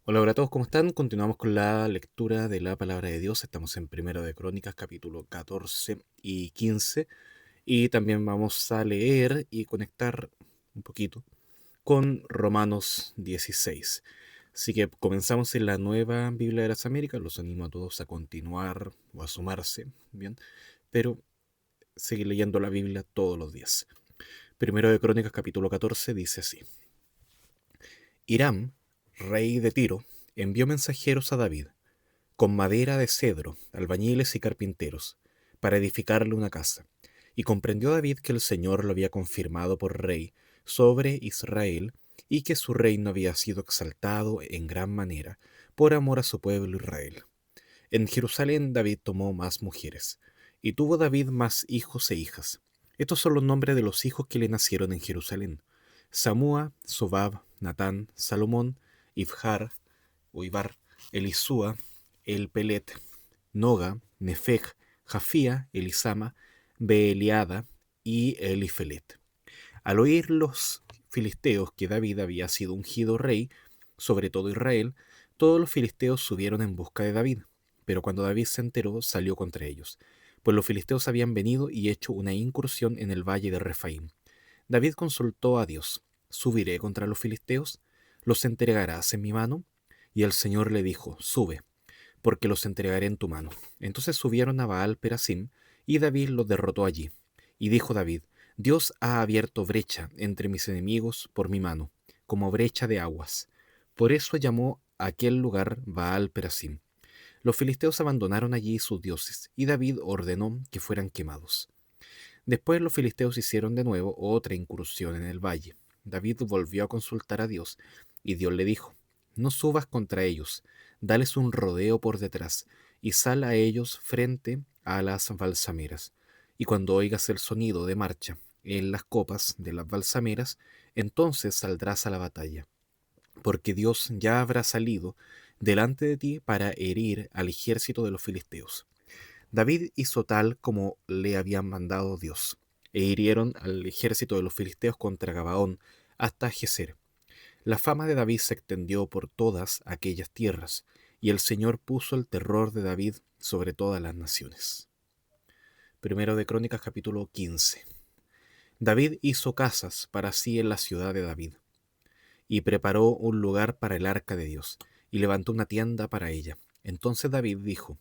Hola, hola a todos, ¿cómo están? Continuamos con la lectura de la palabra de Dios. Estamos en Primero de Crónicas, capítulo 14 y 15. Y también vamos a leer y conectar un poquito con Romanos 16. Así que comenzamos en la nueva Biblia de las Américas. Los animo a todos a continuar o a sumarse, ¿bien? Pero seguir leyendo la Biblia todos los días. Primero de Crónicas, capítulo 14, dice así. Hiram, rey de Tiro, envió mensajeros a David con madera de cedro, albañiles y carpinteros, para edificarle una casa. Y comprendió David que el Señor lo había confirmado por rey sobre Israel, y que su reino había sido exaltado en gran manera por amor a su pueblo Israel. En Jerusalén David tomó más mujeres, y tuvo David más hijos e hijas. Estos son los nombres de los hijos que le nacieron en Jerusalén: Samúa, Sobab, Natán, Salomón, Ibjar, o Ibar, Elisúa, El Pelet, Noga, Nefeg, Jafía, Elisama, Beeliada y Elifelet. Al oír los filisteos que David había sido ungido rey sobre todo Israel, todos los filisteos subieron en busca de David. Pero cuando David se enteró, salió contra ellos, pues los filisteos habían venido y hecho una incursión en el valle de Refaim. David consultó a Dios: ¿Subiré contra los filisteos? ¿Los entregarás en mi mano? Y el Señor le dijo: Sube, porque los entregaré en tu mano. Entonces subieron a Baal Perasim, y David los derrotó allí. Y dijo David: Dios ha abierto brecha entre mis enemigos por mi mano, como brecha de aguas. Por eso llamó a aquel lugar Baal Perasim. Los filisteos abandonaron allí sus dioses, y David ordenó que fueran quemados. Después los filisteos hicieron de nuevo otra incursión en el valle. David volvió a consultar a Dios, y Dios le dijo: No subas contra ellos, dales un rodeo por detrás, y sal a ellos frente a las balsameras. Y cuando oigas el sonido de marcha en las copas de las balsameras, entonces saldrás a la batalla, porque Dios ya habrá salido delante de ti para herir al ejército de los filisteos. David hizo tal como le había mandado Dios, e hirieron al ejército de los filisteos contra Gabaón hasta Geser. La fama de David se extendió por todas aquellas tierras, y el Señor puso el terror de David sobre todas las naciones. Primero de Crónicas capítulo 15. David hizo casas para sí en la ciudad de David, y preparó un lugar para el arca de Dios, y levantó una tienda para ella. Entonces David dijo: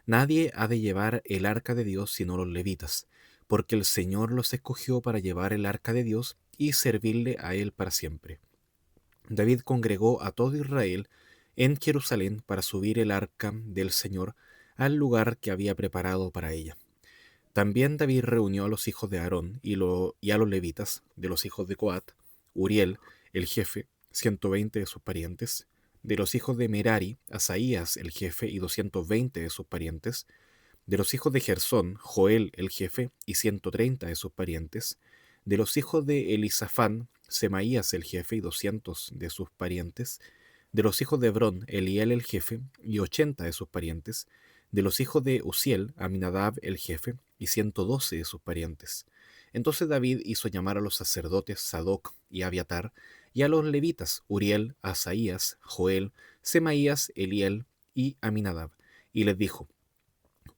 Nadie ha de llevar el arca de Dios sino los levitas, porque el Señor los escogió para llevar el arca de Dios y servirle a él para siempre. David congregó a todo Israel en Jerusalén para subir el arca del Señor al lugar que había preparado para ella. También David reunió a los hijos de Aarón y a los levitas de los hijos de Coat: Uriel, el jefe, 120 de sus parientes; de los hijos de Merari, Asaías, el jefe, y 220 de sus parientes; de los hijos de Gersón, Joel, el jefe, y 130 de sus parientes; de los hijos de Elisafán, Semaías, el jefe, y 200 de sus parientes; de los hijos de Hebrón, Eliel, el jefe, y 80 de sus parientes; de los hijos de Uziel, Aminadab, el jefe, y 112 de sus parientes. Entonces David hizo llamar a los sacerdotes Sadoc y Abiatar, y a los levitas Uriel, Asaías, Joel, Semaías, Eliel y Aminadab, y les dijo: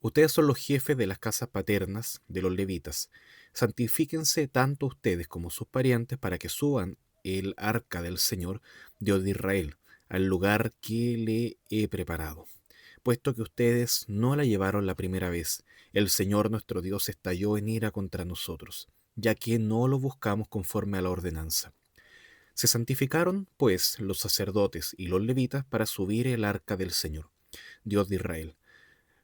Ustedes son los jefes de las casas paternas de los levitas. Santifíquense tanto ustedes como sus parientes para que suban el arca del Señor, Dios de Israel, al lugar que le he preparado. Puesto que ustedes no la llevaron la primera vez, el Señor nuestro Dios estalló en ira contra nosotros, ya que no lo buscamos conforme a la ordenanza. Se santificaron, pues, los sacerdotes y los levitas para subir el arca del Señor, Dios de Israel.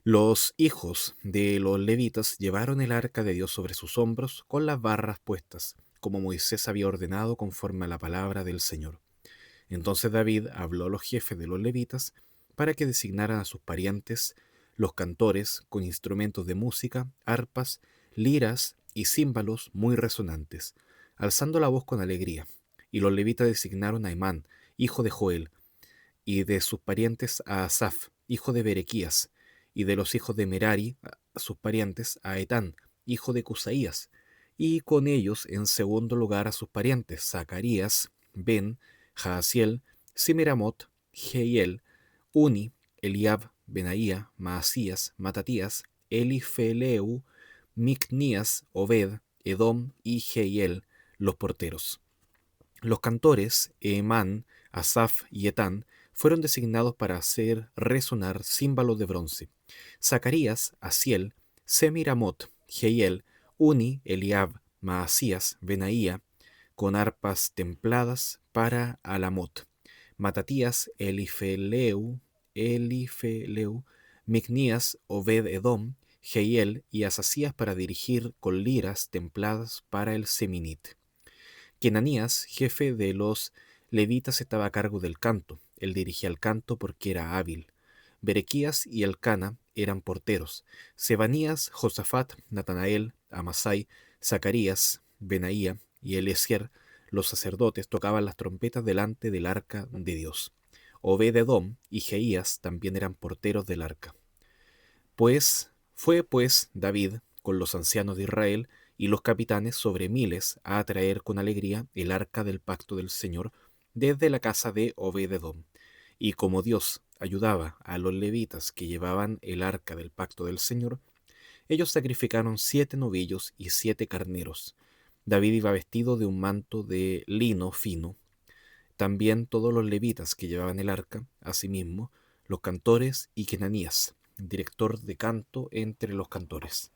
Los hijos de los levitas llevaron el arca de Dios sobre sus hombros con las barras puestas, como Moisés había ordenado conforme a la palabra del Señor. Entonces David habló a los jefes de los levitas para que designaran a sus parientes, los cantores, con instrumentos de música, arpas, liras y címbalos muy resonantes, alzando la voz con alegría. Y los levitas designaron a Emán, hijo de Joel, y de sus parientes a Asaf, hijo de Berequías; y de los hijos de Merari, a sus parientes, a Etán, hijo de Cusaías; y con ellos en segundo lugar a sus parientes, Zacarías, Ben, Jaasiel, Simeramot, Jehiel, Uni, Eliab, Benaía, Maasías, Matatías, Elifeleu, Micnías, Obed, Edom y Jehiel, los porteros. Los cantores, Emán, Asaf y Etán, fueron designados para hacer resonar címbalos de bronce. Zacarías, Asiel, Semiramot, Jehiel, Uni, Eliab, Maasías, Benaía, con arpas templadas para Alamot. Matatías, Elifeleu, Micnías, Obed Edom, Jehiel y Asasías para dirigir con liras templadas para el Seminit. Kenanías, jefe de los levitas, estaba a cargo del canto. Él dirigía el canto porque era hábil. Berequías y Elcana eran porteros. Sebanías, Josafat, Natanael, Amasai, Zacarías, Benaía y Eliezer, los sacerdotes, tocaban las trompetas delante del arca de Dios. Obed-edom y Jeías también eran porteros del arca. Fue David con los ancianos de Israel y los capitanes sobre miles a traer con alegría el arca del pacto del Señor desde la casa de Obed-edom. Y como Dios ayudaba a los levitas que llevaban el arca del pacto del Señor, ellos sacrificaron 7 novillos y 7 carneros. David iba vestido de un manto de lino fino. También todos los levitas que llevaban el arca, asimismo, los cantores y Kenanías, director de canto entre los cantores.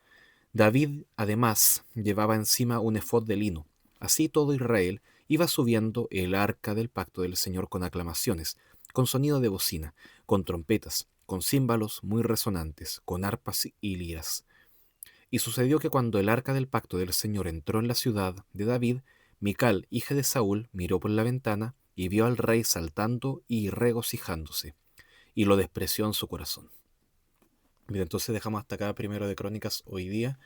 David, además, llevaba encima un efod de lino. Así todo Israel iba subiendo el arca del pacto del Señor con aclamaciones, con sonido de bocina, con trompetas, con címbalos muy resonantes, con arpas y liras. Y sucedió que cuando el arca del pacto del Señor entró en la ciudad de David, Mical, hija de Saúl, miró por la ventana y vio al rey saltando y regocijándose, y lo despreció en su corazón. Bien, entonces dejamos hasta acá primero de Crónicas hoy día.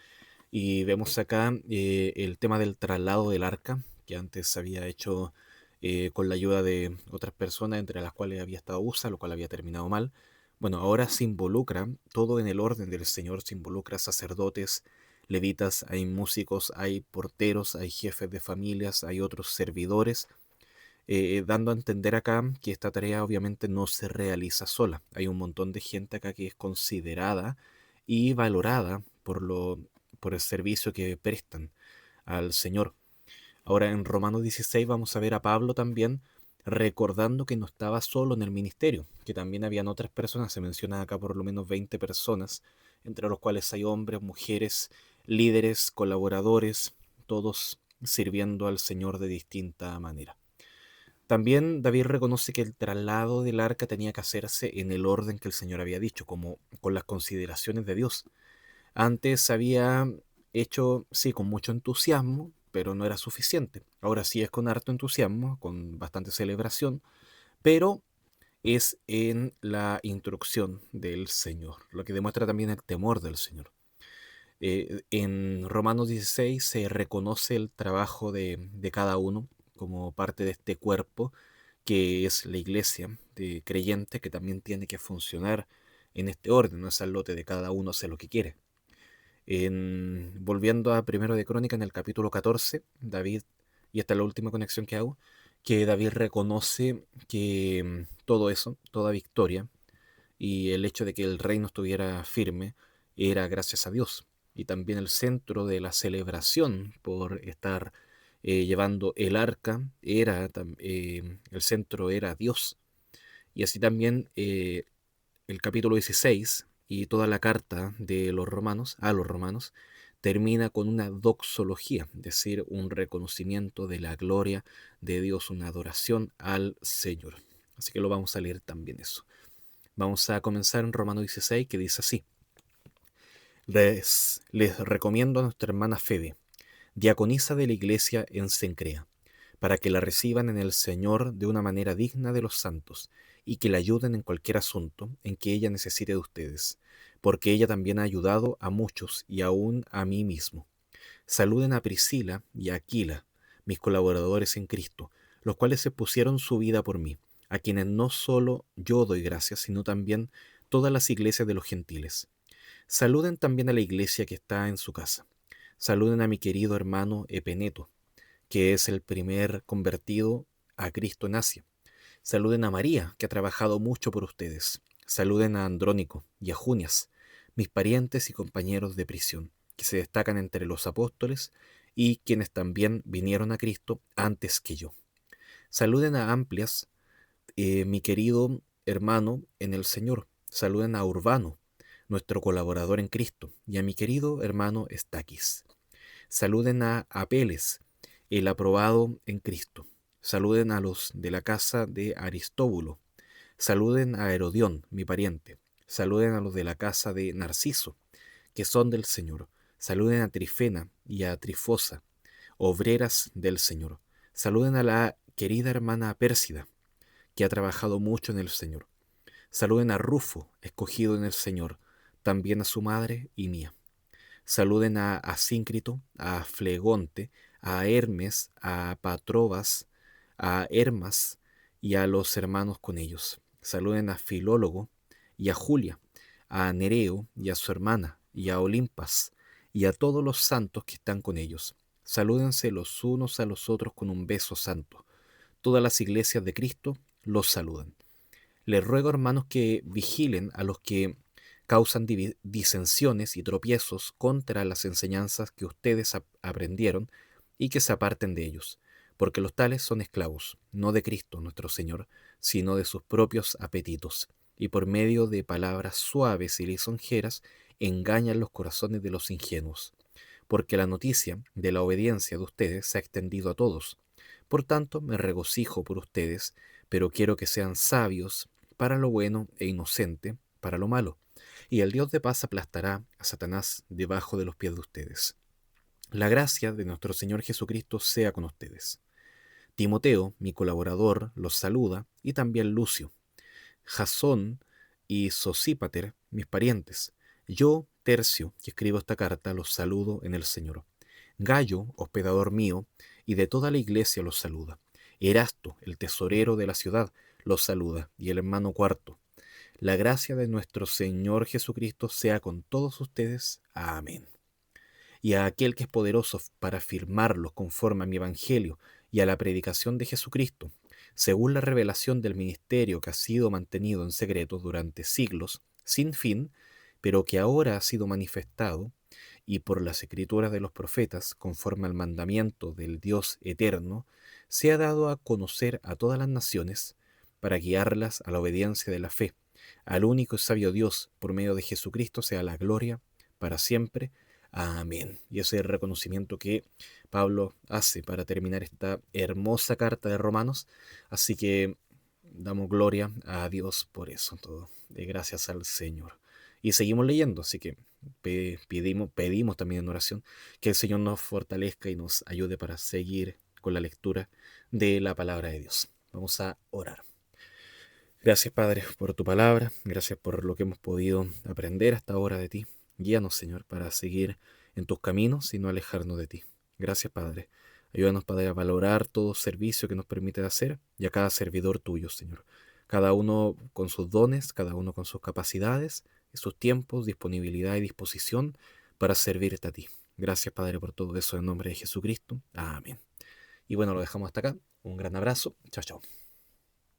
Y vemos acá el tema del traslado del arca, que antes se había hecho con la ayuda de otras personas, entre las cuales había estado Usa, lo cual había terminado mal. Bueno, ahora se involucra todo en el orden del Señor, se involucra sacerdotes, levitas, hay músicos, hay porteros, hay jefes de familias, hay otros servidores, dando a entender acá que esta tarea obviamente no se realiza sola. Hay un montón de gente acá que es considerada y valorada por el servicio que prestan al Señor. Ahora en Romanos 16 vamos a ver a Pablo también recordando que no estaba solo en el ministerio, que también habían otras personas, se mencionan acá por lo menos 20 personas, entre los cuales hay hombres, mujeres, líderes, colaboradores, todos sirviendo al Señor de distinta manera. También David reconoce que el traslado del arca tenía que hacerse en el orden que el Señor había dicho, como con las consideraciones de Dios. Antes había hecho, sí, con mucho entusiasmo, pero no era suficiente. Ahora sí es con harto entusiasmo, con bastante celebración, pero es en la instrucción del Señor, lo que demuestra también el temor del Señor. En Romanos 16 se reconoce el trabajo de cada uno como parte de este cuerpo que es la iglesia de creyentes, que también tiene que funcionar en este orden, no es al lote de cada uno hacer lo que quiere. Volviendo a Primero de Crónica, en el capítulo 14, David, y esta es la última conexión que hago, que David reconoce que todo eso, toda victoria y el hecho de que el reino estuviera firme era gracias a Dios. Y también el centro de la celebración por estar llevando el arca el centro era Dios. Y así también el capítulo 16 y toda la carta de los romanos a los romanos termina con una doxología, es decir, un reconocimiento de la gloria de Dios, una adoración al Señor. Así que lo vamos a leer también eso. Vamos a comenzar en Romanos 16, que dice así: les recomiendo a nuestra hermana Febe, diaconisa de la iglesia en Cencrea, para que la reciban en el Señor de una manera digna de los santos, y que la ayuden en cualquier asunto en que ella necesite de ustedes, porque ella también ha ayudado a muchos y aún a mí mismo. Saluden a Priscila y a Aquila, mis colaboradores en Cristo, los cuales se pusieron su vida por mí, a quienes no solo yo doy gracias, sino también todas las iglesias de los gentiles. Saluden también a la iglesia que está en su casa. Saluden a mi querido hermano Epeneto, que es el primer convertido a Cristo en Asia. Saluden a María, que ha trabajado mucho por ustedes. Saluden a Andrónico y a Junias, mis parientes y compañeros de prisión, que se destacan entre los apóstoles y quienes también vinieron a Cristo antes que yo. Saluden a Amplias, mi querido hermano en el Señor. Saluden a Urbano, nuestro colaborador en Cristo, y a mi querido hermano Estaquis. Saluden a Apeles, el aprobado en Cristo. Saluden a los de la casa de Aristóbulo. Saluden a Herodión, mi pariente. Saluden a los de la casa de Narciso, que son del Señor. Saluden a Trifena y a Trifosa, obreras del Señor. Saluden a la querida hermana Pérsida, que ha trabajado mucho en el Señor. Saluden a Rufo, escogido en el Señor, también a su madre y mía. Saluden a Asíncrito, a Flegonte, a Hermes, a Patrobas, a Hermas y a los hermanos con ellos. Saluden a Filólogo y a Julia, a Nereo y a su hermana, y a Olimpas, y a todos los santos que están con ellos. Salúdense los unos a los otros con un beso santo. Todas las iglesias de Cristo los saludan. Les ruego, hermanos, que vigilen a los que causan disensiones y tropiezos contra las enseñanzas que ustedes aprendieron y que se aparten de ellos, porque los tales son esclavos, no de Cristo nuestro Señor, sino de sus propios apetitos, y por medio de palabras suaves y lisonjeras engañan los corazones de los ingenuos, porque la noticia de la obediencia de ustedes se ha extendido a todos. Por tanto, me regocijo por ustedes, pero quiero que sean sabios para lo bueno e inocente para lo malo. Y el Dios de paz aplastará a Satanás debajo de los pies de ustedes. La gracia de nuestro Señor Jesucristo sea con ustedes. Timoteo, mi colaborador, los saluda, y también Lucio. Jasón y Sosípater, mis parientes. Yo, Tercio, que escribo esta carta, los saludo en el Señor. Gayo, hospedador mío, y de toda la iglesia los saluda. Erasto, el tesorero de la ciudad, los saluda, y el hermano Cuarto. La gracia de nuestro Señor Jesucristo sea con todos ustedes. Amén. Y a aquel que es poderoso para firmarlos conforme a mi evangelio y a la predicación de Jesucristo, según la revelación del ministerio que ha sido mantenido en secreto durante siglos, sin fin, pero que ahora ha sido manifestado, y por las escrituras de los profetas, conforme al mandamiento del Dios eterno, se ha dado a conocer a todas las naciones, para guiarlas a la obediencia de la fe. Al único y sabio Dios, por medio de Jesucristo, sea la gloria para siempre. Amén. Y ese es el reconocimiento que Pablo hace para terminar esta hermosa carta de Romanos. Así que damos gloria a Dios por eso todo. Gracias al Señor. Y seguimos leyendo, así que pedimos también en oración que el Señor nos fortalezca y nos ayude para seguir con la lectura de la palabra de Dios. Vamos a orar. Gracias, Padre, por tu palabra. Gracias por lo que hemos podido aprender hasta ahora de ti. Guíanos, Señor, para seguir en tus caminos y no alejarnos de ti. Gracias, Padre. Ayúdanos, Padre, a valorar todo servicio que nos permite hacer y a cada servidor tuyo, Señor. Cada uno con sus dones, cada uno con sus capacidades, y sus tiempos, disponibilidad y disposición para servirte a ti. Gracias, Padre, por todo eso en nombre de Jesucristo. Amén. Y bueno, lo dejamos hasta acá. Un gran abrazo. Chao, chao.